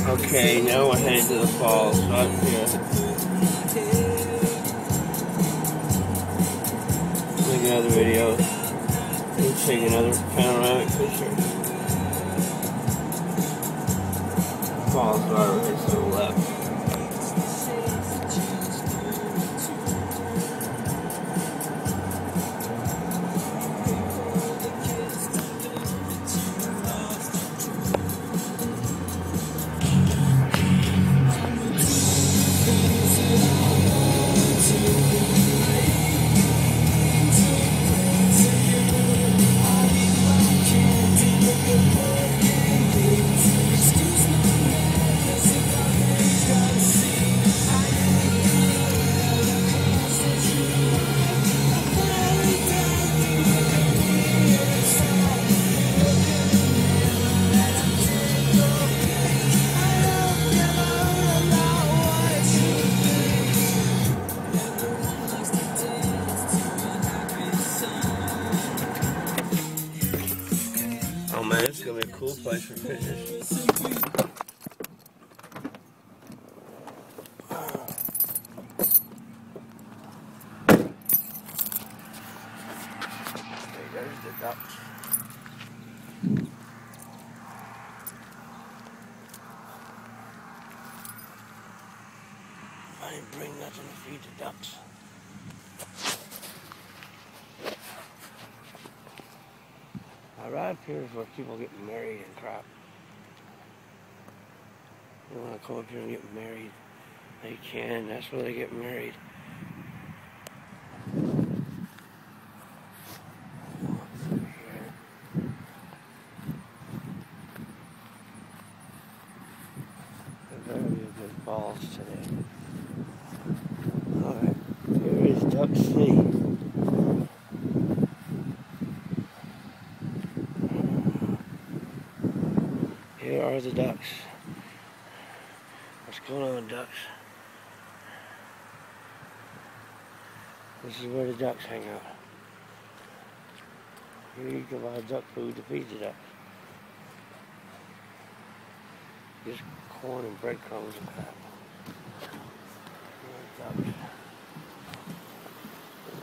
Okay, now we're heading to the falls. Up here. Make another video. Let's take another panoramic picture. Falls are right to the left. Oh man, it's gonna be a cool place for pictures. Okay, there's the ducks. I didn't bring nothing to feed the ducks. Now, right up here is where people get married and crap. You want to come up here and get married, they can. That's where they get married. There will be a good falls today. Alright, here is Duck City. Here are the ducks. What's going on, ducks? This is where the ducks hang out. Here you can buy duck food to feed the ducks. Just corn and breadcrumbs and crap. More ducks.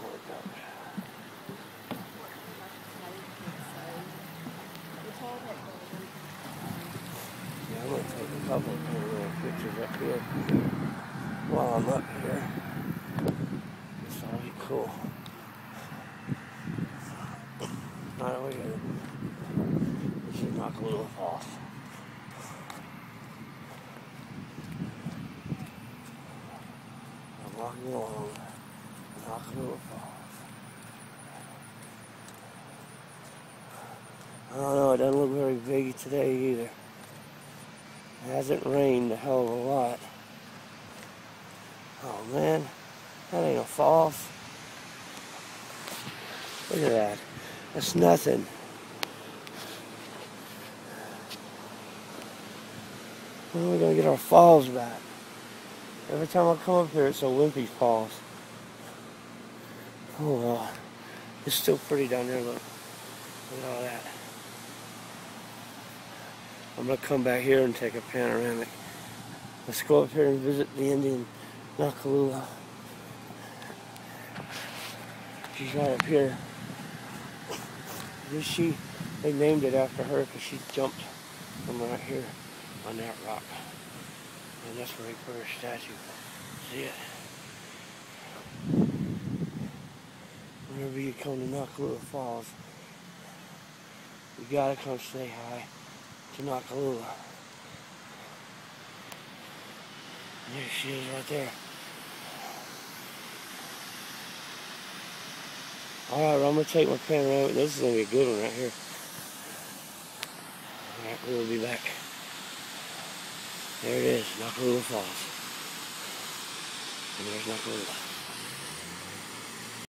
More ducks. Yeah, I'm going to take a couple of pictures up here while I'm up here. This ought to be cool. Alright, we got it. This is Noccalula Falls. I'm walking along Noccalula Falls. I don't know, it doesn't look very big today either. It hasn't rained a hell of a lot. Oh man, that ain't a falls. Look at that. That's nothing. When are we gonna get our falls back? Every time I come up here, it's a wimpy falls. Oh well. It's still pretty down there, look. Look at all that. I'm gonna come back here and take a panoramic. Let's go up here and visit the Indian Noccalula. She's right up here. They named it after her because she jumped from right here on that rock. And that's where they put her statue. See it? Whenever you come to Noccalula Falls, you gotta come say hi to Noccalula. There she is right there. Alright, I'm going to take my panoramic. This is going to be a good one right here. Alright, we'll be back. There it is, Noccalula Falls. And there's Noccalula.